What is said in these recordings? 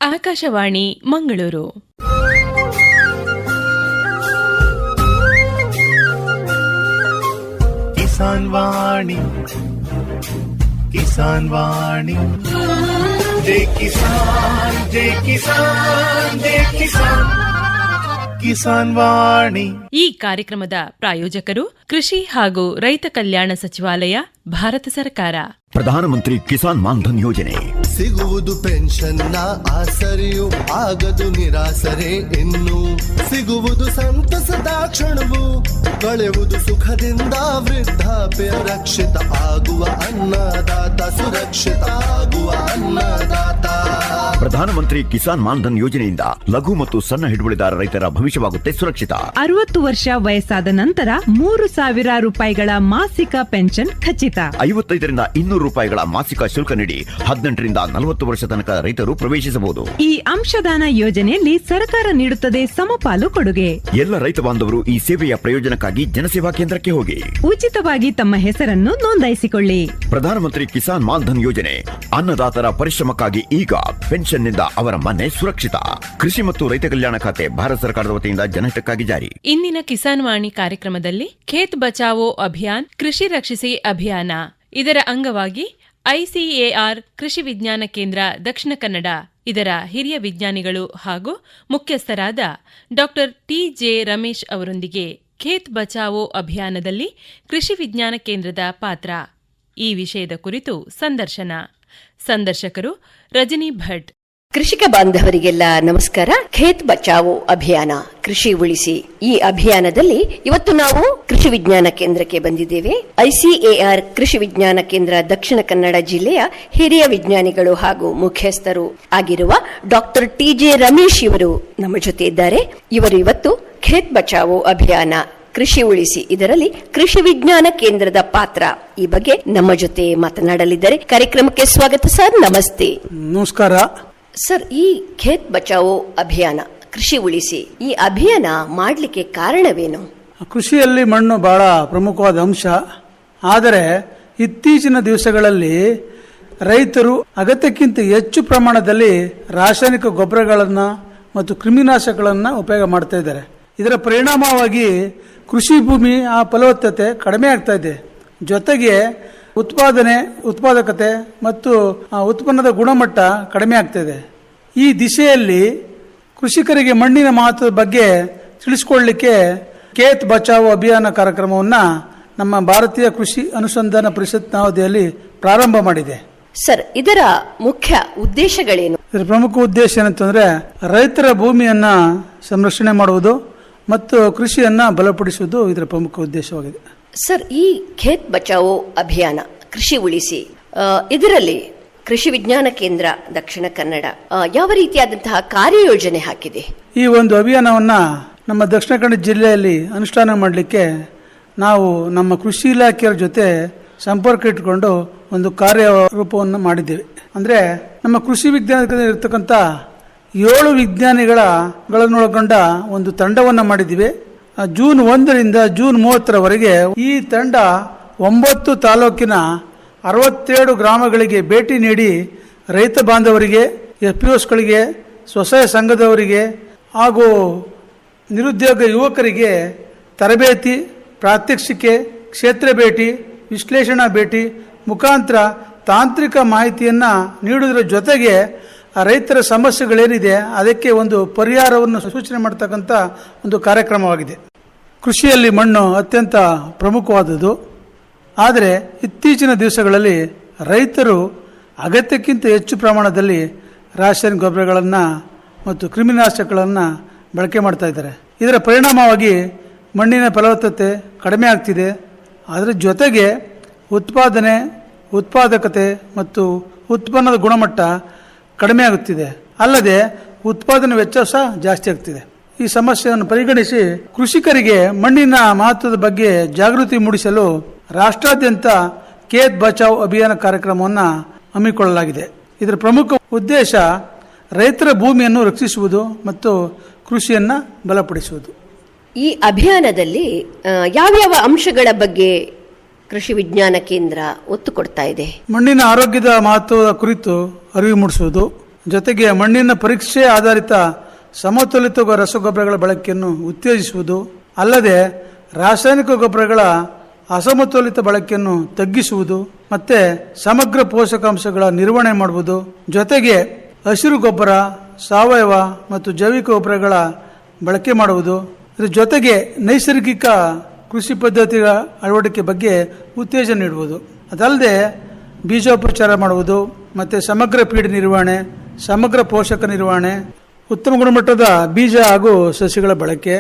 ಆಕಾಶವಾಣಿ ಮಂಗಳೂರು. ಕಿಸಾನ್ ವಾಣಿ, ಕಿಸಾನ್ ವಾಣಿ, ಜೈ ಕಿಸಾನ್, ಜೈ ಕಿಸಾನ್, ಜೈ ಕಿಸಾನ್, ಕಿಸಾನ್ ವಾಣಿ. ಈ ಕಾರ್ಯಕ್ರಮದ ಪ್ರಾಯೋಜಕರು ಕೃಷಿ ಹಾಗೂ ರೈತ ಕಲ್ಯಾಣ ಸಚಿವಾಲಯ, ಭಾರತ ಸರ್ಕಾರ. ಪ್ರಧಾನಮಂತ್ರಿ ಕಿಸಾನ್ ಮಾನ್ಧನ್ ಯೋಜನೆ ಸಿಗುವುದು ಪೆನ್ಷನ್ನ ಆಸರೆಯು, ಆಗದು ನಿರಾಸರೆ ಇನ್ನು. ಸಿಗುವುದು ಸಂತಸದ ಕ್ಷಣವು, ಕಳೆಯುವುದು ಸುಖದಿಂದ ವೃದ್ಧಾಪ್ಯ ರಕ್ಷಿತ ಆಗುವ ಅನ್ನದಾತ ಸುರಕ್ಷಿತ ಆಗುವ ಅನ್ನದಾತ. ಪ್ರಧಾನಮಂತ್ರಿ ಕಿಸಾನ್ ಮಾನ್ಧನ್ ಯೋಜನೆಯಿಂದ ಲಘು ಮತ್ತು ಸಣ್ಣ ಹಿಡುವಳಿದಾರ ರೈತರ ಭವಿಷ್ಯವಾಗುತ್ತೆ ಸುರಕ್ಷಿತ. 60 ವರ್ಷ ವಯಸ್ಸಾದ ನಂತರ 3,000 ರೂಪಾಯಿಗಳ ಮಾಸಿಕ ಪೆನ್ಷನ್ ಖಚಿತ. 55ರಿಂದ 200 ರೂಪಾಯಿಗಳ ಮಾಸಿಕ ಶುಲ್ಕ ನೀಡಿ 18ರಿಂದ 40 ವರ್ಷ ತನಕ ರೈತರು ಪ್ರವೇಶಿಸಬಹುದು. ಈ ಅಂಶದಾನ ಯೋಜನೆಯಲ್ಲಿ ಸರ್ಕಾರ ನೀಡುತ್ತದೆ ಸಮಪಾಲು ಕೊಡುಗೆ. ಎಲ್ಲ ರೈತ ಬಾಂಧವರು ಈ ಸೇವೆಯ ಪ್ರಯೋಜನಕ್ಕಾಗಿ ಜನಸೇವಾ ಕೇಂದ್ರಕ್ಕೆ ಹೋಗಿ ಉಚಿತವಾಗಿ ತಮ್ಮ ಹೆಸರನ್ನು ನೋಂದಾಯಿಸಿಕೊಳ್ಳಿ. ಪ್ರಧಾನಮಂತ್ರಿ ಕಿಸಾನ್ ಮಾನ್ಧನ್ ಯೋಜನೆ ಅನ್ನದಾತರ ಪರಿಶ್ರಮಕ್ಕಾಗಿ ಈಗ, ಪೆನ್ಷನ್ನಿಂದ ಅವರ ಮನೆ ಸುರಕ್ಷಿತ. ಕೃಷಿ ಮತ್ತು ರೈತ ಕಲ್ಯಾಣ ಖಾತೆ ಭಾರತ ಸರ್ಕಾರದ ವತಿಯಿಂದ ಜನಹಿತಕ್ಕಾಗಿ ಜಾರಿ. ಇಂದಿನ ಕಿಸಾನ್ ವಾಣಿ ಕಾರ್ಯಕ್ರಮದಲ್ಲಿ ಖೇತ್ ಬಚಾವೋ ಅಭಿಯಾನ್, ಕೃಷಿ ರಕ್ಷಿಸಿ ಅಭಿಯಾನ, ಇದರ ಅಂಗವಾಗಿ ಐಸಿಎಆರ್ ಕೃಷಿ ವಿಜ್ಞಾನ ಕೇಂದ್ರ ದಕ್ಷಿಣ ಕನ್ನಡ ಇದರ ಹಿರಿಯ ವಿಜ್ಞಾನಿಗಳು ಹಾಗೂ ಮುಖ್ಯಸ್ಥರಾದ ಡಾ ಟಿ.ಜೆ. ರಮೇಶ್ ಅವರೊಂದಿಗೆ ಖೇತ್ ಬಚಾವೋ ಅಭಿಯಾನದಲ್ಲಿ ಕೃಷಿ ವಿಜ್ಞಾನ ಕೇಂದ್ರದ ಪಾತ್ರ, ಈ ವಿಷಯದ ಕುರಿತು ಸಂದರ್ಶಕರು ರಜನಿ ಭಟ್. ಕೃಷಿಕ ಬಾಂಧವರಿಗೆಲ್ಲ ನಮಸ್ಕಾರ. ಖೇತ್ ಬಚಾವೋ ಅಭಿಯಾನ, ಕೃಷಿ ಉಳಿಸಿ, ಈ ಅಭಿಯಾನದಲ್ಲಿ ಇವತ್ತು ನಾವು ಕೃಷಿ ವಿಜ್ಞಾನ ಕೇಂದ್ರಕ್ಕೆ ಬಂದಿದ್ದೇವೆ. ಐಸಿಎಆರ್ ಕೃಷಿ ವಿಜ್ಞಾನ ಕೇಂದ್ರ ದಕ್ಷಿಣ ಕನ್ನಡ ಜಿಲ್ಲೆಯ ಹಿರಿಯ ವಿಜ್ಞಾನಿಗಳು ಹಾಗೂ ಮುಖ್ಯಸ್ಥರು ಆಗಿರುವ ಡಾಕ್ಟರ್ ಟಿ.ಜೆ. ರಮೇಶ್ ಇವರು ನಮ್ಮ ಜೊತೆ ಇದ್ದಾರೆ. ಇವರು ಇವತ್ತು ಖೇತ್ ಬಚಾವೋ ಅಭಿಯಾನ, ಕೃಷಿ ಉಳಿಸಿ, ಇದರಲ್ಲಿ ಕೃಷಿ ವಿಜ್ಞಾನ ಕೇಂದ್ರದ ಪಾತ್ರ, ಈ ಬಗ್ಗೆ ನಮ್ಮ ಜೊತೆ ಮಾತನಾಡಲಿದ್ದಾರೆ. ಕಾರ್ಯಕ್ರಮಕ್ಕೆ ಸ್ವಾಗತ ಸರ್. ನಮಸ್ತೆ. ನಮಸ್ಕಾರ ಸರ್. ಈ ಖೇತ್ ಬಚಾವೋ ಅಭಿಯಾನ, ಕೃಷಿ ಉಳಿಸಿ, ಈ ಅಭಿಯಾನ ಮಾಡಲಿಕ್ಕೆ ಕಾರಣವೇನು? ಕೃಷಿಯಲ್ಲಿ ಮಣ್ಣು ಬಹಳ ಪ್ರಮುಖವಾದ ಅಂಶ. ಆದರೆ ಇತ್ತೀಚಿನ ದಿವಸಗಳಲ್ಲಿ ರೈತರು ಅಗತ್ಯಕ್ಕಿಂತ ಹೆಚ್ಚು ಪ್ರಮಾಣದಲ್ಲಿ ರಾಸಾಯನಿಕ ಗೊಬ್ಬರಗಳನ್ನು ಮತ್ತು ಕ್ರಿಮಿನಾಶಕಗಳನ್ನು ಉಪಯೋಗ ಮಾಡ್ತಾ ಇದ್ದಾರೆ. ಇದರ ಪರಿಣಾಮವಾಗಿ ಕೃಷಿ ಭೂಮಿ ಫಲವತ್ತತೆ ಕಡಿಮೆ ಆಗ್ತಾ ಇದೆ. ಜೊತೆಗೆ ಉತ್ಪಾದಕತೆ ಮತ್ತು ಉತ್ಪನ್ನದ ಗುಣಮಟ್ಟ ಕಡಿಮೆ ಆಗ್ತಿದೆ. ಈ ದಿಶೆಯಲ್ಲಿ ಕೃಷಿಕರಿಗೆ ಮಣ್ಣಿನ ಮಹತ್ವದ ಬಗ್ಗೆ ತಿಳಿಸಿಕೊಳ್ಳಲಿಕ್ಕೆ ಖೇತ್ ಬಚಾವೋ ಅಭಿಯಾನ ಕಾರ್ಯಕ್ರಮವನ್ನು ನಮ್ಮ ಭಾರತೀಯ ಕೃಷಿ ಅನುಸಂಧಾನ ಪರಿಷತ್ ನವದೆಹಲಿ ಪ್ರಾರಂಭ ಮಾಡಿದೆ. ಸರ್, ಇದರ ಮುಖ್ಯ ಉದ್ದೇಶಗಳೇನು? ಇದರ ಪ್ರಮುಖ ಉದ್ದೇಶ ಏನಂತಂದ್ರೆ ರೈತರ ಭೂಮಿಯನ್ನ ಸಂರಕ್ಷಣೆ ಮಾಡುವುದು ಮತ್ತು ಕೃಷಿಯನ್ನ ಬಲಪಡಿಸುವುದು ಇದರ ಪ್ರಮುಖ ಉದ್ದೇಶವಾಗಿದೆ. ಸರ್, ಈ ಖೇತ್ ಬಚಾವೋ ಅಭಿಯಾನ, ಕೃಷಿ ಉಳಿಸಿ, ಇದರಲ್ಲಿ ಕೃಷಿ ವಿಜ್ಞಾನ ಕೇಂದ್ರ ದಕ್ಷಿಣ ಕನ್ನಡ ಯಾವ ರೀತಿಯಾದಂತಹ ಕಾರ್ಯಯೋಜನೆ ಹಾಕಿದೆ? ಈ ಒಂದು ಅಭಿಯಾನವನ್ನ ನಮ್ಮ ದಕ್ಷಿಣ ಕನ್ನಡ ಜಿಲ್ಲೆಯಲ್ಲಿ ಅನುಷ್ಠಾನ ಮಾಡಲಿಕ್ಕೆ ನಾವು ನಮ್ಮ ಕೃಷಿ ಇಲಾಖೆಯ ಜೊತೆ ಸಂಪರ್ಕ ಇಟ್ಟುಕೊಂಡು ಒಂದು ಕಾರ್ಯರೂಪವನ್ನು ಮಾಡಿದ್ದೇವೆ. ಅಂದ್ರೆ ನಮ್ಮ ಕೃಷಿ ವಿಜ್ಞಾನದಲ್ಲಿ ಇರತಕ್ಕಂಥ 7 ವಿಜ್ಞಾನಿಗಳನ್ನೊಳಗೊಂಡ ಒಂದು ತಂಡವನ್ನು ಮಾಡಿದ್ದೀವಿ. ಜೂನ್ 1ರಿಂದ ಜೂನ್ 30ರವರೆಗೆ ಈ ತಂಡ 9 ತಾಲೂಕಿನ 67 ಗ್ರಾಮಗಳಿಗೆ ಭೇಟಿ ನೀಡಿ ರೈತ ಬಾಂಧವರಿಗೆ, FPOಸ್ಗಳಿಗೆ, ಸ್ವಸಹಾಯ ಸಂಘದವರಿಗೆ ಹಾಗೂ ನಿರುದ್ಯೋಗ ಯುವಕರಿಗೆ ತರಬೇತಿ, ಪ್ರಾತ್ಯಕ್ಷಿಕೆ, ಕ್ಷೇತ್ರ ಭೇಟಿ, ವಿಶ್ಲೇಷಣಾ ಭೇಟಿ ಮುಖಾಂತರ ತಾಂತ್ರಿಕ ಮಾಹಿತಿಯನ್ನು ನೀಡುವುದರ ಜೊತೆಗೆ ರೈತರ ಸಮಸ್ಯೆಗಳೇನಿದೆ ಅದಕ್ಕೆ ಒಂದು ಪರಿಹಾರವನ್ನು ಸೂಚನೆ ಮಾಡತಕ್ಕಂಥ ಒಂದು ಕಾರ್ಯಕ್ರಮವಾಗಿದೆ. ಕೃಷಿಯಲ್ಲಿ ಮಣ್ಣು ಅತ್ಯಂತ ಪ್ರಮುಖವಾದದ್ದು. ಆದರೆ ಇತ್ತೀಚಿನ ದಿವಸಗಳಲ್ಲಿ ರೈತರು ಅಗತ್ಯಕ್ಕಿಂತ ಹೆಚ್ಚು ಪ್ರಮಾಣದಲ್ಲಿ ರಾಸಾಯನಿಕ ಗೊಬ್ಬರಗಳನ್ನು ಮತ್ತು ಕ್ರಿಮಿನಾಶಕಗಳನ್ನು ಬಳಕೆ ಮಾಡ್ತಾ ಇದ್ದಾರೆ. ಇದರ ಪರಿಣಾಮವಾಗಿ ಮಣ್ಣಿನ ಫಲವತ್ತತೆ ಕಡಿಮೆ ಆಗ್ತಿದೆ. ಅದರ ಜೊತೆಗೆ ಉತ್ಪಾದಕತೆ ಮತ್ತು ಉತ್ಪನ್ನದ ಗುಣಮಟ್ಟ ಕಡಿಮೆ ಆಗುತ್ತಿದೆ. ಅಲ್ಲದೆ ಉತ್ಪಾದನೆ ವೆಚ್ಚ ಸಹ ಜಾಸ್ತಿ ಆಗ್ತಿದೆ. ಈ ಸಮಸ್ಯೆಯನ್ನು ಪರಿಗಣಿಸಿ ಕೃಷಿಕರಿಗೆ ಮಣ್ಣಿನ ಮಹತ್ವದ ಬಗ್ಗೆ ಜಾಗೃತಿ ಮೂಡಿಸಲು ರಾಷ್ಟ್ರಾದ್ಯಂತ ಖೇತ್ ಬಚಾವೋ ಅಭಿಯಾನ ಕಾರ್ಯಕ್ರಮವನ್ನು ಹಮ್ಮಿಕೊಳ್ಳಲಾಗಿದೆ. ಇದರ ಪ್ರಮುಖ ಉದ್ದೇಶ ರೈತರ ಭೂಮಿಯನ್ನು ರಕ್ಷಿಸುವುದು ಮತ್ತು ಕೃಷಿಯನ್ನು ಬಲಪಡಿಸುವುದು. ಈ ಅಭಿಯಾನದಲ್ಲಿ ಯಾವ್ಯಾವ ಅಂಶಗಳ ಬಗ್ಗೆ ಕೃಷಿ ವಿಜ್ಞಾನ ಕೇಂದ್ರ ಒತ್ತು ಕೊಡ್ತಾ ಇದೆ? ಮಣ್ಣಿನ ಆರೋಗ್ಯದ ಮಹತ್ವದ ಕುರಿತು ಅರಿವು ಮೂಡಿಸುವುದು, ಜೊತೆಗೆ ಮಣ್ಣಿನ ಪರೀಕ್ಷೆ ಆಧಾರಿತ ಸಮತೋಲಿತ ರಸಗೊಬ್ಬರಗಳ ಬಳಕೆಯನ್ನು ಉತ್ತೇಜಿಸುವುದು, ಅಲ್ಲದೆ ರಾಸಾಯನಿಕ ಗೊಬ್ಬರಗಳ ಅಸಮತೋಲಿತ ಬಳಕೆಯನ್ನು ತಗ್ಗಿಸುವುದು ಮತ್ತೆ ಸಮಗ್ರ ಪೋಷಕಾಂಶಗಳ ನಿರ್ವಹಣೆ ಮಾಡುವುದು. ಜೊತೆಗೆ ಹಸಿರು ಗೊಬ್ಬರ, ಸಾವಯವ ಮತ್ತು ಜೈವಿಕ ಗೊಬ್ಬರಗಳ ಬಳಕೆ ಮಾಡುವುದು. ಇದರ ಜೊತೆಗೆ ನೈಸರ್ಗಿಕ ಕೃಷಿ ಪದ್ಧತಿಗಳ ಅಳವಡಿಕೆ ಬಗ್ಗೆ ಉತ್ತೇಜನ ನೀಡುವುದು. ಅದಲ್ಲದೆ ಬೀಜೋಪಚಾರ ಮಾಡುವುದು ಮತ್ತು ಸಮಗ್ರ ಪೀಡೆ ನಿರ್ವಹಣೆ, ಸಮಗ್ರ ಪೋಷಕ ನಿರ್ವಹಣೆ, ಉತ್ತಮ ಗುಣಮಟ್ಟದ ಬೀಜ ಹಾಗೂ ಸಸಿಗಳ ಬಳಕೆ,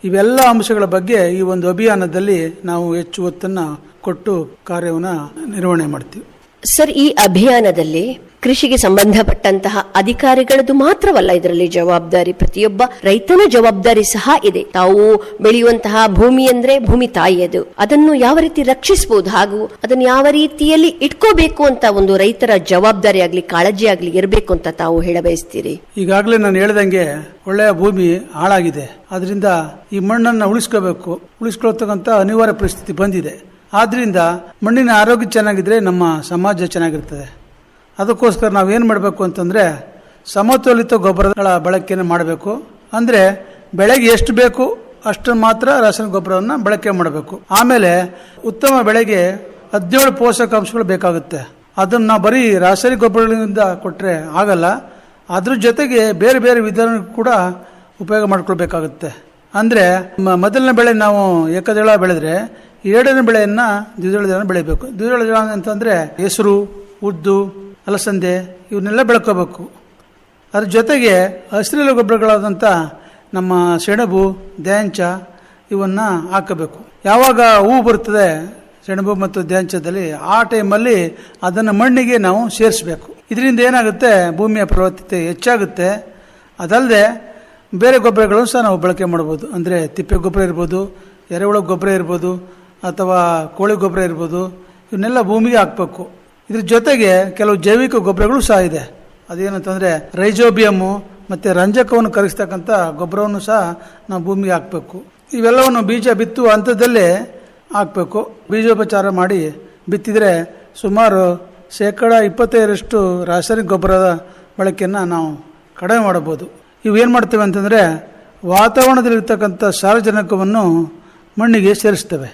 ಇವೆಲ್ಲ ಅಂಶಗಳ ಬಗ್ಗೆ ಈ ಒಂದು ಅಭಿಯಾನದಲ್ಲಿ ನಾವು ಹೆಚ್ಚು ಒತ್ತನ್ನು ಕೊಟ್ಟು ಕಾರ್ಯವನ್ನು ನಿರ್ವಹಣೆ ಮಾಡ್ತೀವಿ. ಸರ್, ಈ ಅಭಿಯಾನದಲ್ಲಿ ಕೃಷಿಗೆ ಸಂಬಂಧಪಟ್ಟಂತಹ ಅಧಿಕಾರಿಗಳದ್ದು ಮಾತ್ರವಲ್ಲ ಇದರಲ್ಲಿ ಜವಾಬ್ದಾರಿ, ಪ್ರತಿಯೊಬ್ಬ ರೈತನ ಜವಾಬ್ದಾರಿ ಸಹ ಇದೆ. ತಾವು ಬೆಳೆಯುವಂತಹ ಭೂಮಿ ಅಂದ್ರೆ ಭೂಮಿ ತಾಯಿಯದು, ಅದನ್ನು ಯಾವ ರೀತಿ ರಕ್ಷಿಸಬಹುದು ಹಾಗೂ ಅದನ್ನು ಯಾವ ರೀತಿಯಲ್ಲಿ ಇಟ್ಕೋಬೇಕು ಅಂತ ಒಂದು ರೈತರ ಜವಾಬ್ದಾರಿ ಆಗ್ಲಿ ಕಾಳಜಿ ಆಗ್ಲಿ ಇರಬೇಕು ಅಂತ ತಾವು ಹೇಳಬಯಸ್ತೀರಿ. ಈಗಾಗಲೇ ನಾನು ಹೇಳ್ದಂಗೆ ಒಳ್ಳೆಯ ಭೂಮಿ ಹಾಳಾಗಿದೆ, ಅದರಿಂದ ಈ ಮಣ್ಣನ್ನು ಉಳಿಸ್ಕೊಳ್ತಕ್ಕಂಥ ಅನಿವಾರ್ಯ ಪರಿಸ್ಥಿತಿ ಬಂದಿದೆ. ಆದ್ರಿಂದ ಮಣ್ಣಿನ ಆರೋಗ್ಯ ಚೆನ್ನಾಗಿದ್ರೆ ನಮ್ಮ ಸಮಾಜ ಚೆನ್ನಾಗಿರ್ತದೆ. ಅದಕ್ಕೋಸ್ಕರ ನಾವೇನು ಮಾಡಬೇಕು ಅಂತಂದರೆ ಸಮತೋಲಿತ ಗೊಬ್ಬರಗಳ ಬಳಕೆಯನ್ನು ಮಾಡಬೇಕು. ಅಂದರೆ ಬೆಳೆಗೆ ಎಷ್ಟು ಬೇಕು ಅಷ್ಟು ಮಾತ್ರ ರಾಸಾಯನಿಕ ಗೊಬ್ಬರವನ್ನು ಬಳಕೆ ಮಾಡಬೇಕು. ಆಮೇಲೆ ಉತ್ತಮ ಬೆಳೆಗೆ 17 ಪೋಷಕಾಂಶಗಳು ಬೇಕಾಗುತ್ತೆ. ಅದನ್ನು ನಾವು ಬರೀ ರಾಸಾಯನಿಕ ಗೊಬ್ಬರಗಳಿಂದ ಕೊಟ್ಟರೆ ಆಗಲ್ಲ, ಅದ್ರ ಜೊತೆಗೆ ಬೇರೆ ಬೇರೆ ವಿಧಾನ ಕೂಡ ಉಪಯೋಗ ಮಾಡ್ಕೊಳ್ಬೇಕಾಗುತ್ತೆ. ಅಂದರೆ ಮೊದಲನೇ ಬೆಳೆ ನಾವು ಏಕದಳ ಬೆಳೆದ್ರೆ ಎರಡನೇ ಬೆಳೆಯನ್ನು ದ್ವಿದಳ ಜನ ಬೆಳಿಬೇಕು. ದ್ವಿದಳ ಜನ ಅಂತಂದರೆ ಹೆಸರು, ಉದ್ದು, ಅಲಸಂದೆ ಇವನ್ನೆಲ್ಲ ಬೆಳ್ಕೋಬೇಕು. ಅದ್ರ ಜೊತೆಗೆ ಹಸಿರೆಲೆ ಗೊಬ್ಬರಗಳಾದಂಥ ನಮ್ಮ ಸೆಣಬು, ದ್ಯಾಂಚ ಇವನ್ನು ಹಾಕಬೇಕು. ಯಾವಾಗ ಹೂವು ಬರ್ತದೆ ಸೆಣಬು ಮತ್ತು ದ್ಯಾಂಚದಲ್ಲಿ ಆ ಟೈಮಲ್ಲಿ ಅದನ್ನು ಮಣ್ಣಿಗೆ ನಾವು ಸೇರಿಸಬೇಕು. ಇದರಿಂದ ಏನಾಗುತ್ತೆ, ಭೂಮಿಯ ಫಲವತ್ತತೆ ಹೆಚ್ಚಾಗುತ್ತೆ. ಅದಲ್ಲದೆ ಬೇರೆ ಗೊಬ್ಬರಗಳನ್ನು ಸಹ ನಾವು ಬಳಕೆ ಮಾಡ್ಬೋದು. ಅಂದರೆ ತಿಪ್ಪೆ ಗೊಬ್ಬರ ಇರ್ಬೋದು, ಎರೆಹುಳ ಗೊಬ್ಬರ ಇರ್ಬೋದು, ಅಥವಾ ಕೋಳಿ ಗೊಬ್ಬರ ಇರ್ಬೋದು, ಇವನ್ನೆಲ್ಲ ಭೂಮಿಗೆ ಹಾಕಬೇಕು. ಇದ್ರ ಜೊತೆಗೆ ಕೆಲವು ಜೈವಿಕ ಗೊಬ್ಬರಗಳು ಸಹ ಇದೆ. ಅದೇನಂತಂದರೆ ರೈಜೋಬಿಯಮ್ಮು ಮತ್ತು ರಂಜಕವನ್ನು ಕರಗಿಸ್ತಕ್ಕಂಥ ಗೊಬ್ಬರವನ್ನು ಸಹ ನಾವು ಭೂಮಿಗೆ ಹಾಕಬೇಕು. ಇವೆಲ್ಲವನ್ನು ಬೀಜ ಬಿತ್ತುವ ಹಂತದಲ್ಲೇ ಹಾಕಬೇಕು. ಬೀಜೋಪಚಾರ ಮಾಡಿ ಬಿತ್ತಿದರೆ ಸುಮಾರು 25% ರಾಸಾಯನಿಕ ಗೊಬ್ಬರದ ಬಳಕೆಯನ್ನು ನಾವು ಕಡಿಮೆ ಮಾಡಬಹುದು. ಇವೇನು ಮಾಡ್ತೇವೆ ಅಂತಂದರೆ ವಾತಾವರಣದಲ್ಲಿರ್ತಕ್ಕಂಥ ಸಾರಜನಕವನ್ನು ಮಣ್ಣಿಗೆ ಸೇರಿಸ್ತವೆ.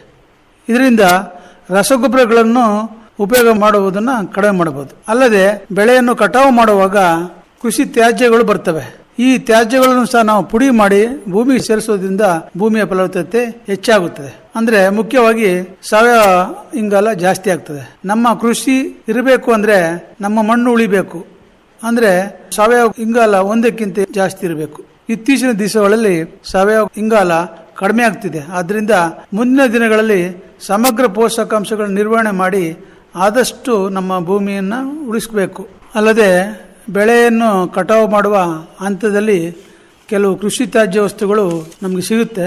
ಇದರಿಂದ ರಸಗೊಬ್ಬರಗಳನ್ನು ಉಪಯೋಗ ಮಾಡುವುದನ್ನು ಕಡಿಮೆ ಮಾಡಬಹುದು. ಅಲ್ಲದೆ ಬೆಳೆಯನ್ನು ಕಟಾವು ಮಾಡುವಾಗ ಕೃಷಿ ತ್ಯಾಜ್ಯಗಳು ಬರ್ತವೆ. ಈ ತ್ಯಾಜ್ಯಗಳನ್ನು ಸಹ ನಾವು ಪುಡಿ ಮಾಡಿ ಭೂಮಿಗೆ ಸೇರಿಸೋದ್ರಿಂದ ಭೂಮಿಯ ಫಲವತ್ತತೆ ಹೆಚ್ಚಾಗುತ್ತದೆ. ಅಂದ್ರೆ ಮುಖ್ಯವಾಗಿ ಸಾವಯವ ಇಂಗಾಲ ಜಾಸ್ತಿ ಆಗ್ತದೆ. ನಮ್ಮ ಕೃಷಿ ಇರಬೇಕು ಅಂದ್ರೆ ನಮ್ಮ ಮಣ್ಣು ಉಳಿಬೇಕು ಅಂದ್ರೆ ಸಾವಯವ ಇಂಗಾಲ ಒಂದಕ್ಕಿಂತ ಜಾಸ್ತಿ ಇರಬೇಕು. ಇತ್ತೀಚಿನ ದಿವಸಗಳಲ್ಲಿ ಸಾವಯವ ಇಂಗಾಲ ಕಡಿಮೆ ಆಗ್ತಿದೆ. ಆದ್ರಿಂದ ಮುಂದಿನ ದಿನಗಳಲ್ಲಿ ಸಮಗ್ರ ಪೋಷಕಾಂಶಗಳ ನಿರ್ವಹಣೆ ಮಾಡಿ ಆದಷ್ಟು ನಮ್ಮ ಭೂಮಿಯನ್ನು ಉಳಿಸಬೇಕು. ಅಲ್ಲದೆ ಬೆಳೆಯನ್ನು ಕಟಾವು ಮಾಡುವ ಹಂತದಲ್ಲಿ ಕೆಲವು ಕೃಷಿ ತ್ಯಾಜ್ಯ ವಸ್ತುಗಳು ನಮಗೆ ಸಿಗುತ್ತೆ.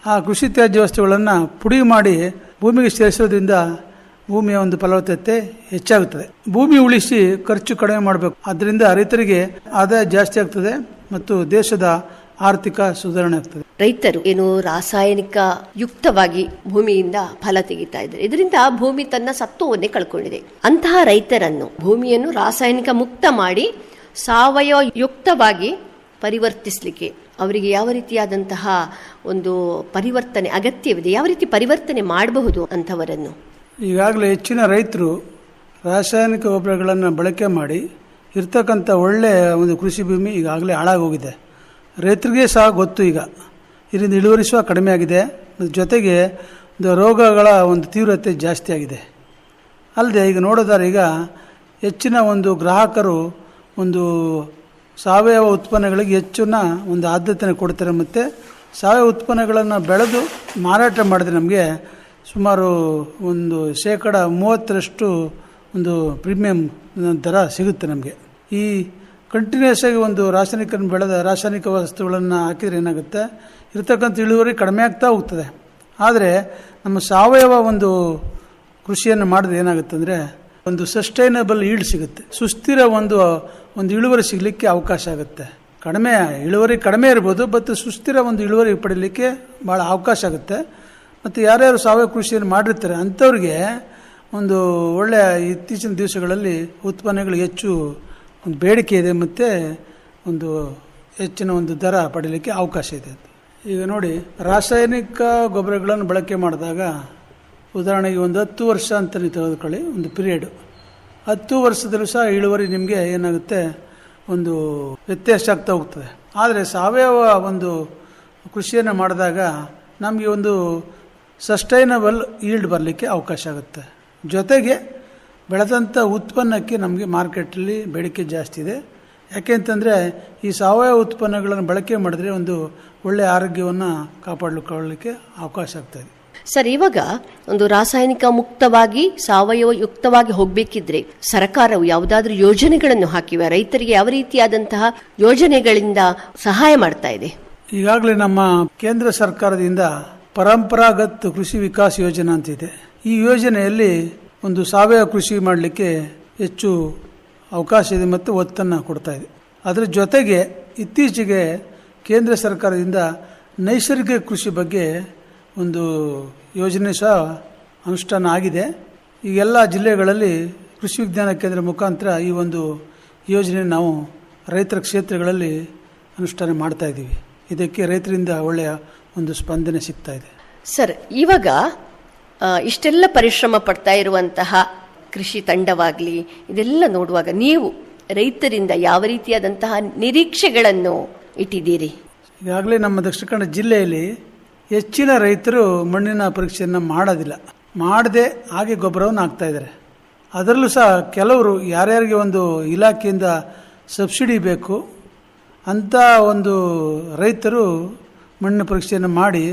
ಆ ಕೃಷಿ ತ್ಯಾಜ್ಯ ವಸ್ತುಗಳನ್ನು ಪುಡಿ ಮಾಡಿ ಭೂಮಿಗೆ ಸೇರಿಸೋದ್ರಿಂದ ಭೂಮಿಯ ಒಂದು ಫಲವತ್ತತೆ ಹೆಚ್ಚಾಗುತ್ತದೆ. ಭೂಮಿ ಉಳಿಸಿ ಖರ್ಚು ಕಡಿಮೆ ಮಾಡಬೇಕು. ಅದರಿಂದ ರೈತರಿಗೆ ಆದಾಯ ಜಾಸ್ತಿ ಆಗ್ತದೆ ಮತ್ತು ದೇಶದ ಆರ್ಥಿಕ ಸುಧಾರಣೆ ಆಗ್ತದೆ. ರೈತರು ಏನು ರಾಸಾಯನಿಕ ಯುಕ್ತವಾಗಿ ಭೂಮಿಯಿಂದ ಫಲ ತೆಗಿತಾ ಇದ್ದಾರೆ, ಇದರಿಂದ ಭೂಮಿ ತನ್ನ ಸತ್ವವನ್ನೇ ಕಳ್ಕೊಂಡಿದೆ. ಅಂತಹ ರೈತರನ್ನು ಭೂಮಿಯನ್ನು ರಾಸಾಯನಿಕ ಮುಕ್ತ ಮಾಡಿ ಸಾವಯವ ಯುಕ್ತವಾಗಿ ಪರಿವರ್ತಿಸಲಿಕ್ಕೆ ಅವರಿಗೆ ಯಾವ ರೀತಿಯಾದಂತಹ ಒಂದು ಪರಿವರ್ತನೆ ಅಗತ್ಯವಿದೆ, ಯಾವ ರೀತಿ ಪರಿವರ್ತನೆ ಮಾಡಬಹುದು ಅಂತವರನ್ನು? ಈಗಾಗಲೇ ಹೆಚ್ಚಿನ ರೈತರು ರಾಸಾಯನಿಕ ಗೊಬ್ಬರಗಳನ್ನು ಬಳಕೆ ಮಾಡಿ ಇರ್ತಕ್ಕಂಥ ಒಳ್ಳೆಯ ಒಂದು ಕೃಷಿ ಭೂಮಿ ಈಗಾಗಲೇ ಹಾಳಾಗೋಗಿದೆ. ರೈತರಿಗೆ ಸಹ ಗೊತ್ತು. ಈಗ ಇದರಿಂದ ಇಳುವರಿ ಸಹ ಕಡಿಮೆ ಆಗಿದೆ. ಜೊತೆಗೆ ರೋಗಗಳ ಒಂದು ತೀವ್ರತೆ ಜಾಸ್ತಿ ಆಗಿದೆ. ಅಲ್ಲದೆ ಈಗ ನೋಡೋದಾದ್ರೆ ಈಗ ಹೆಚ್ಚಿನ ಒಂದು ಗ್ರಾಹಕರು ಒಂದು ಸಾವಯವ ಉತ್ಪನ್ನಗಳಿಗೆ ಹೆಚ್ಚಿನ ಒಂದು ಆದ್ಯತೆಯನ್ನು ಕೊಡ್ತಾರೆ. ಮತ್ತು ಸಾವಯವ ಉತ್ಪನ್ನಗಳನ್ನು ಬೆಳೆದು ಮಾರಾಟ ಮಾಡಿದ್ರೆ ನಮಗೆ ಸುಮಾರು ಒಂದು 30% ಒಂದು ಪ್ರೀಮಿಯಂ ದರ ಸಿಗುತ್ತೆ ನಮಗೆ. ಈ ಕಂಟಿನ್ಯೂಸ್ ಆಗಿ ಒಂದು ರಾಸಾಯನಿಕ ವಸ್ತುಗಳನ್ನು ಹಾಕಿದರೆ ಏನಾಗುತ್ತೆ, ಇರತಕ್ಕಂಥ ಇಳುವರಿ ಕಡಿಮೆ ಆಗ್ತಾ ಹೋಗ್ತದೆ. ಆದರೆ ನಮ್ಮ ಸಾವಯವ ಒಂದು ಕೃಷಿಯನ್ನು ಮಾಡಿದ್ರೆ ಏನಾಗುತ್ತೆ ಅಂದರೆ ಒಂದು ಸಸ್ಟೈನಬಲ್ ಈಲ್ಡ್ ಸಿಗುತ್ತೆ. ಸುಸ್ಥಿರ ಒಂದು ಇಳುವರಿ ಸಿಗಲಿಕ್ಕೆ ಅವಕಾಶ ಆಗುತ್ತೆ. ಇಳುವರಿ ಕಡಿಮೆ ಇರ್ಬೋದು, ಬಟ್ ಸುಸ್ಥಿರ ಒಂದು ಇಳುವರಿ ಪಡೀಲಿಕ್ಕೆ ಭಾಳ ಅವಕಾಶ ಆಗುತ್ತೆ. ಮತ್ತು ಯಾರ್ಯಾರು ಸಾವಯವ ಕೃಷಿಯನ್ನು ಮಾಡಿರ್ತಾರೆ ಅಂಥವ್ರಿಗೆ ಒಂದು ಒಳ್ಳೆಯ ಇತ್ತೀಚಿನ ದಿವಸಗಳಲ್ಲಿ ಉತ್ಪನ್ನಗಳು ಹೆಚ್ಚು ಒಂದು ಬೇಡಿಕೆ ಇದೆ ಮತ್ತು ಒಂದು ಹೆಚ್ಚಿನ ಒಂದು ದರ ಪಡೀಲಿಕ್ಕೆ ಅವಕಾಶ ಇದೆ. ಈಗ ನೋಡಿ, ರಾಸಾಯನಿಕ ಗೊಬ್ಬರಗಳನ್ನು ಬಳಕೆ ಮಾಡಿದಾಗ ಉದಾಹರಣೆಗೆ ಒಂದು 10 ವರ್ಷ ಅಂತ ನೀವು ತೆಗೆದುಕೊಳ್ಳಿ, ಒಂದು ಪೀರಿಯಡು. 10 ವರ್ಷದಲ್ಲೂ ಸಹ ಇಳುವರಿ ನಿಮಗೆ ಏನಾಗುತ್ತೆ, ಒಂದು ವ್ಯತ್ಯಾಸ ಆಗ್ತಾ ಹೋಗ್ತದೆ. ಆದರೆ ಸಾವಯವ ಒಂದು ಕೃಷಿಯನ್ನು ಮಾಡಿದಾಗ ನಮಗೆ ಒಂದು ಸಸ್ಟೈನಬಲ್ ಈಲ್ಡ್ ಬರಲಿಕ್ಕೆ ಅವಕಾಶ ಆಗುತ್ತೆ. ಜೊತೆಗೆ ಬೆಳೆದಂಥ ಉತ್ಪನ್ನಕ್ಕೆ ನಮಗೆ ಮಾರ್ಕೆಟಲ್ಲಿ ಬೇಡಿಕೆ ಜಾಸ್ತಿ ಇದೆ. ಯಾಕೆಂತಂದರೆ ಈ ಸಾವಯವ ಉತ್ಪನ್ನಗಳನ್ನು ಬಳಕೆ ಮಾಡಿದ್ರೆ ಒಂದು ಒಳ್ಳೆಯ ಆರೋಗ್ಯವನ್ನು ಕಾಪಾಡಿಕೊಳ್ಳಲಿಕ್ಕೆ ಅವಕಾಶ ಆಗ್ತಾಯಿದೆ. ಸರ್, ಇವಾಗ ಒಂದು ರಾಸಾಯನಿಕ ಮುಕ್ತವಾಗಿ ಸಾವಯವ ಯುಕ್ತವಾಗಿ ಹೋಗಬೇಕಿದ್ರೆ ಸರ್ಕಾರವು ಯಾವುದಾದ್ರೂ ಯೋಜನೆಗಳನ್ನು ಹಾಕಿವೆ? ರೈತರಿಗೆ ಯಾವ ರೀತಿಯಾದಂತಹ ಯೋಜನೆಗಳಿಂದ ಸಹಾಯ ಮಾಡ್ತಾ ಇದೆ? ಈಗಾಗಲೇ ನಮ್ಮ ಕೇಂದ್ರ ಸರ್ಕಾರದಿಂದ ಪರಂಪರಾಗತ್ ಕೃಷಿ ವಿಕಾಸ್ ಯೋಜನಾ ಅಂತಿದೆ. ಈ ಯೋಜನೆಯಲ್ಲಿ ಒಂದು ಸಾವಯವ ಕೃಷಿ ಮಾಡಲಿಕ್ಕೆ ಹೆಚ್ಚು ಅವಕಾಶ ಇದೆ ಮತ್ತು ಒತ್ತನ್ನು ಕೊಡ್ತಾ ಇದೆ. ಅದರ ಜೊತೆಗೆ ಇತ್ತೀಚೆಗೆ ಕೇಂದ್ರ ಸರ್ಕಾರದಿಂದ ನೈಸರ್ಗಿಕ ಕೃಷಿ ಬಗ್ಗೆ ಒಂದು ಯೋಜನೆ ಸಹ ಅನುಷ್ಠಾನ ಆಗಿದೆ. ಈ ಎಲ್ಲ ಜಿಲ್ಲೆಗಳಲ್ಲಿ ಕೃಷಿ ವಿಜ್ಞಾನ ಕೇಂದ್ರ ಮುಖಾಂತರ ಈ ಒಂದು ಯೋಜನೆ ನಾವು ರೈತರ ಕ್ಷೇತ್ರಗಳಲ್ಲಿ ಅನುಷ್ಠಾನ ಮಾಡ್ತಾ ಇದ್ದೀವಿ. ಇದಕ್ಕೆ ರೈತರಿಂದ ಒಳ್ಳೆಯ ಒಂದು ಸ್ಪಂದನೆ ಸಿಗ್ತಾ ಇದೆ. ಸರ್, ಇವಾಗ ಇಷ್ಟೆಲ್ಲ ಪರಿಶ್ರಮ ಪಡ್ತಾ ಇರುವಂತಹ ಕೃಷಿ ತಂಡವಾಗಲಿ ಇದೆಲ್ಲ ನೋಡುವಾಗ ನೀವು ರೈತರಿಂದ ಯಾವ ರೀತಿಯಾದಂತಹ ನಿರೀಕ್ಷೆಗಳನ್ನು ಇಟ್ಟಿದ್ದೀರಿ? ಈಗಾಗಲೇ ನಮ್ಮ ದಕ್ಷಿಣ ಕನ್ನಡ ಜಿಲ್ಲೆಯಲ್ಲಿ ಹೆಚ್ಚಿನ ರೈತರು ಮಣ್ಣಿನ ಪರೀಕ್ಷೆಯನ್ನು ಮಾಡೋದಿಲ್ಲ, ಮಾಡದೆ ಹಾಗೆ ಗೊಬ್ಬರವನ್ನು ಹಾಕ್ತಾ ಇದ್ದಾರೆ. ಅದರಲ್ಲೂ ಸಹ ಕೆಲವರು ಯಾರ್ಯಾರಿಗೆ ಒಂದು ಇಲಾಖೆಯಿಂದ ಸಬ್ಸಿಡಿ ಬೇಕು ಅಂತ ಒಂದು ರೈತರು ಮಣ್ಣಿನ ಪರೀಕ್ಷೆಯನ್ನು ಮಾಡಿ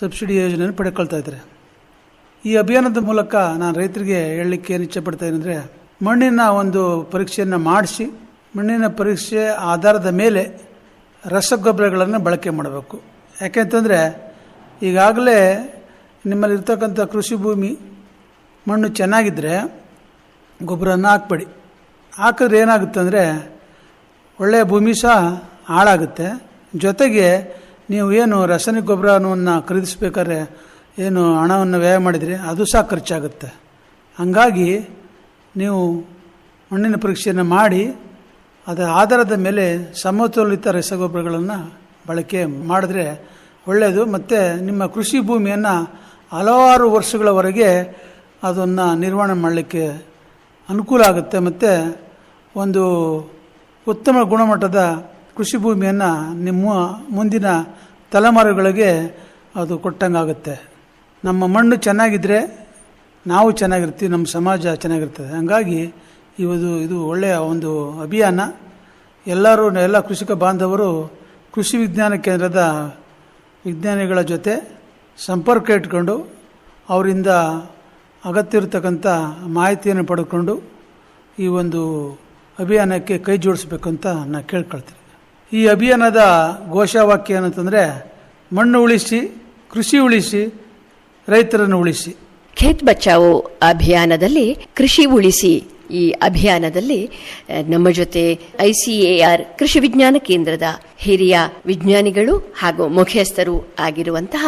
ಸಬ್ಸಿಡಿ ಯೋಜನೆಯನ್ನು ಪಡ್ಕೊಳ್ತಾ ಇದ್ದಾರೆ. ಈ ಅಭಿಯಾನದ ಮೂಲಕ ನಾನು ರೈತರಿಗೆ ಹೇಳಲಿಕ್ಕೆ ಏನು ಇಚ್ಛೆಪಡ್ತಾ ಇದ್ದೇನೆಂದರೆ, ಮಣ್ಣಿನ ಒಂದು ಪರೀಕ್ಷೆಯನ್ನು ಮಾಡಿಸಿ ಮಣ್ಣಿನ ಪರೀಕ್ಷೆ ಆಧಾರದ ಮೇಲೆ ರಸಗೊಬ್ಬರಗಳನ್ನು ಬಳಕೆ ಮಾಡಬೇಕು. ಯಾಕೆಂತಂದರೆ ಈಗಾಗಲೇ ನಿಮ್ಮಲ್ಲಿರ್ತಕ್ಕಂಥ ಕೃಷಿ ಭೂಮಿ ಮಣ್ಣು ಚೆನ್ನಾಗಿದ್ದರೆ ಗೊಬ್ಬರವನ್ನು ಹಾಕ್ಬೇಡಿ. ಹಾಕಿದ್ರೆ ಏನಾಗುತ್ತೆ ಅಂದರೆ ಒಳ್ಳೆಯ ಭೂಮಿ ಸಹ ಹಾಳಾಗುತ್ತೆ. ಜೊತೆಗೆ ನೀವು ಏನು ರಾಸಾಯನಿಕ ಗೊಬ್ಬರವನ್ನು ಖರೀದಿಸಬೇಕಾದ್ರೆ ಏನು ಹಣವನ್ನು ವ್ಯಯ ಮಾಡಿದರೆ ಅದು ಸಹ ಖರ್ಚಾಗುತ್ತೆ. ಹಾಗಾಗಿ ನೀವು ಮಣ್ಣಿನ ಪರೀಕ್ಷೆಯನ್ನು ಮಾಡಿ ಅದರ ಆಧಾರದ ಮೇಲೆ ಸಮತೋಲಿತ ರಸಗೊಬ್ಬರಗಳನ್ನು ಬಳಕೆ ಮಾಡಿದ್ರೆ ಒಳ್ಳೆಯದು. ಮತ್ತು ನಿಮ್ಮ ಕೃಷಿ ಭೂಮಿಯನ್ನು ಹಲವಾರು ವರ್ಷಗಳವರೆಗೆ ಅದನ್ನು ನಿರ್ವಹಣೆ ಮಾಡಲಿಕ್ಕೆ ಅನುಕೂಲ ಆಗುತ್ತೆ. ಮತ್ತು ಒಂದು ಉತ್ತಮ ಗುಣಮಟ್ಟದ ಕೃಷಿ ಭೂಮಿಯನ್ನು ನಿಮ್ಮ ಮುಂದಿನ ತಲೆಮಾರುಗಳಿಗೆ ಅದು ಕೊಟ್ಟಂಗಾಗುತ್ತೆ. ನಮ್ಮ ಮಣ್ಣು ಚೆನ್ನಾಗಿದ್ದರೆ ನಾವು ಚೆನ್ನಾಗಿರ್ತೀವಿ, ನಮ್ಮ ಸಮಾಜ ಚೆನ್ನಾಗಿರ್ತದೆ. ಹಾಗಾಗಿ ಇದು ಒಳ್ಳೆಯ ಒಂದು ಅಭಿಯಾನ. ಎಲ್ಲ ಕೃಷಿಕ ಬಾಂಧವರು ಕೃಷಿ ವಿಜ್ಞಾನ ಕೇಂದ್ರದ ವಿಜ್ಞಾನಿಗಳ ಜೊತೆ ಸಂಪರ್ಕ ಇಟ್ಕೊಂಡು ಅವರಿಂದ ಅಗತ್ಯ ಇರತಕ್ಕಂಥ ಮಾಹಿತಿಯನ್ನು ಪಡೆದುಕೊಂಡು ಈ ಒಂದು ಅಭಿಯಾನಕ್ಕೆ ಕೈ ಜೋಡಿಸ್ಬೇಕಂತ ನಾನು ಕೇಳ್ಕೊಳ್ತೀನಿ. ಈ ಅಭಿಯಾನದ ಘೋಷವಾಕ್ಯ ಏನಂತಂದರೆ, ಮಣ್ಣು ಉಳಿಸಿ, ಕೃಷಿ ಉಳಿಸಿ, ರೈತರನ್ನು ಉಳಿಸಿ. ಖೇತ್ ಬಚಾವೋ ಅಭಿಯಾನದಲ್ಲಿ ಕೃಷಿ ಉಳಿಸಿ ಈ ಅಭಿಯಾನದಲ್ಲಿ ನಮ್ಮ ಜೊತೆ ICAR ಕೃಷಿ ವಿಜ್ಞಾನ ಕೇಂದ್ರದ ಹಿರಿಯ ವಿಜ್ಞಾನಿಗಳು ಹಾಗೂ ಮುಖ್ಯಸ್ಥರು ಆಗಿರುವಂತಹ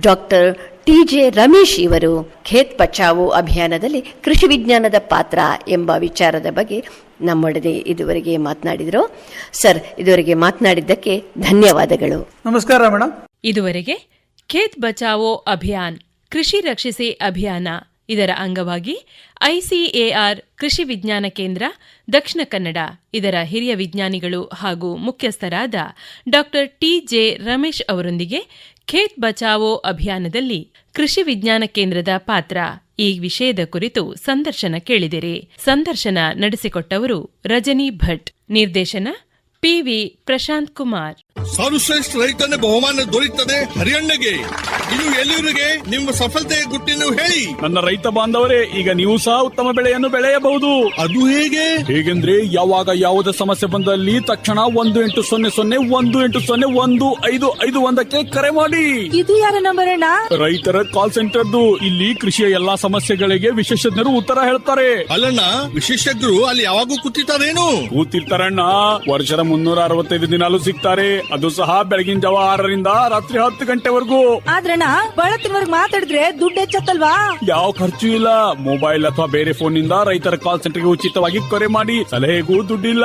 ಡಾಕ್ಟರ್ TJ ರಮೇಶ್ ಇವರು ಖೇತ್ ಬಚಾವೋ ಅಭಿಯಾನದಲ್ಲಿ ಕೃಷಿ ವಿಜ್ಞಾನದ ಪಾತ್ರ ಎಂಬ ವಿಚಾರದ ಬಗ್ಗೆ ನಮ್ಮೊಡನೆ ಇದುವರೆಗೆ ಮಾತನಾಡಿದರು. ಸರ್, ಇದುವರೆಗೆ ಮಾತನಾಡಿದ್ದಕ್ಕೆ ಧನ್ಯವಾದಗಳು. ನಮಸ್ಕಾರ ಮೇಡಮ್. ಇದುವರೆಗೆ ಖೇತ್ ಬಚಾವೋ ಅಭಿಯಾನ್ ಕೃಷಿ ರಕ್ಷಿಸಿ ಅಭಿಯಾನ ಇದರ ಅಂಗವಾಗಿ ICAR ಕೃಷಿ ವಿಜ್ಞಾನ ಕೇಂದ್ರ ದಕ್ಷಿಣ ಕನ್ನಡ ಇದರ ಹಿರಿಯ ವಿಜ್ಞಾನಿಗಳು ಹಾಗೂ ಮುಖ್ಯಸ್ಥರಾದ ಡಾಕ್ಟರ್ TJ ರಮೇಶ್ ಅವರೊಂದಿಗೆ ಖೇತ್ ಬಚಾವೋ ಅಭಿಯಾನದಲ್ಲಿ ಕೃಷಿ ವಿಜ್ಞಾನ ಕೇಂದ್ರದ ಪಾತ್ರ ಈ ವಿಷಯದ ಕುರಿತು ಸಂದರ್ಶನ ಕೇಳಿದಿರಿ. ಸಂದರ್ಶನ ನಡೆಸಿಕೊಟ್ಟವರು ರಜನಿ ಭಟ್. ನಿರ್ದೇಶನ PV ಪ್ರಶಾಂತ್ ಕುಮಾರ್. ಸರ್ವಶ್ರೇಷ್ಠ ರೈತನ ಬಹುಮಾನ ದೊರೆಯುತ್ತದೆ ಹರಿಯಣ್ಣಗೆ. ಇನ್ನು ಎಲ್ಲಿವರೆಗೆ ನಿಮ್ಮ ಸಫಲತೆಯ ಗುಟ್ಟಿನ ಹೇಳಿ. ನನ್ನ ರೈತ ಬಾಂಧವರೇ, ಈಗ ನೀವು ಸಹ ಉತ್ತಮ ಬೆಳೆಯನ್ನು ಬೆಳೆಯಬಹುದು. ಅದು ಹೇಗೆಂದ್ರೆ ಯಾವಾಗ ಯಾವುದೇ ಸಮಸ್ಯೆ ಬಂದಲ್ಲಿ ತಕ್ಷಣ 1-800-1801-551 ಕರೆ ಮಾಡಿ. ಇದು ಯಾರ ನಂಬರ್ ಅಣ್ಣ? ರೈತರ ಕಾಲ್ ಸೆಂಟರ್ದು. ಇಲ್ಲಿ ಕೃಷಿಯ ಎಲ್ಲಾ ಸಮಸ್ಯೆಗಳಿಗೆ ವಿಶೇಷಜ್ಞರು ಉತ್ತರ ಹೇಳ್ತಾರೆ. ಅಲ್ಲಣ್ಣ, ವಿಶೇಷಜ್ಞರು ಅಲ್ಲಿ ಯಾವಾಗೂ ಕೂತಿರ್ತಾರೇನು? ಕೂತಿರ್ತಾರಣ್ಣ. ವರ್ಷದ 365 ದಿನಾಲೂ ಸಿಗ್ತಾರೆ. ಅದು ಸಹ ಬೆಳಗಿನ ಜಾವ 6ರಿಂದ ರಾತ್ರಿ 10 ಗಂಟೆವರೆಗೂ. ಆದ್ರಣ್ಣ ಬಳತ್ತಿನವರೆಗೆ ಮಾತಾಡಿದ್ರೆ ದುಡ್ಡು ಹೆಚ್ಚತ್ತಲ್ವಾ? ಯಾವ ಖರ್ಚು ಇಲ್ಲ. ಮೊಬೈಲ್ ಅಥವಾ ಬೇರೆ ಫೋನ್ ನಿಂದ ರೈತರ ಕಾಲ್ ಸೆಂಟರ್ಗೆ ಉಚಿತವಾಗಿ ಕರೆ ಮಾಡಿ ಸಲಹೆಗೂ ದುಡ್ಡಿಲ್ಲ.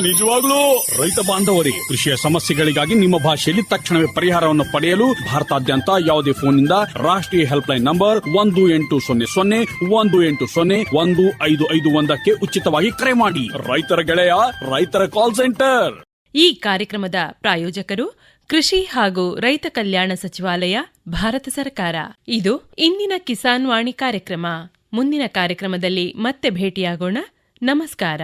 ನಿಜವಾಗ್ಲೂ. ರೈತ ಬಾಂಧವರಿಗೆ ಕೃಷಿಯ ಸಮಸ್ಯೆಗಳಿಗಾಗಿ ನಿಮ್ಮ ಭಾಷೆಯಲ್ಲಿ ತಕ್ಷಣವೇ ಪರಿಹಾರವನ್ನು ಪಡೆಯಲು ಭಾರತಾದ್ಯಂತ ಯಾವುದೇ ಫೋನ್ ನಿಂದ ರಾಷ್ಟ್ರೀಯ ಹೆಲ್ಪ್ ಲೈನ್ ನಂಬರ್ 1800-180-1551 ಉಚಿತವಾಗಿ ಕರೆ ಮಾಡಿ. ರೈತರ ಗೆಳೆಯ ರೈತರ ಕಾಲ್ ಸೆಂಟರ್. ಈ ಕಾರ್ಯಕ್ರಮದ ಪ್ರಾಯೋಜಕರು ಕೃಷಿ ಹಾಗೂ ರೈತ ಕಲ್ಯಾಣ ಸಚಿವಾಲಯ, ಭಾರತ ಸರ್ಕಾರ. ಇದು ಇಂದಿನ ಕಿಸಾನ್ ವಾಣಿ ಕಾರ್ಯಕ್ರಮ. ಮುಂದಿನ ಕಾರ್ಯಕ್ರಮದಲ್ಲಿ ಮತ್ತೆ ಭೇಟಿಯಾಗೋಣ. ನಮಸ್ಕಾರ.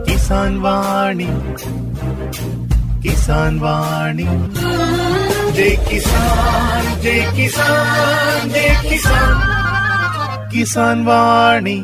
ಕಿಸಾನ್ ವಾಣಿ, ಕಿಸಾನ್ ವಾಣಿ, ಜೈ ಕಿಸಾನ್, ಜೈ ಕಿಸಾನ್, ಜೈ ಕಿಸಾನ್, ಕಿಸಾನ್ ವಾಣಿ.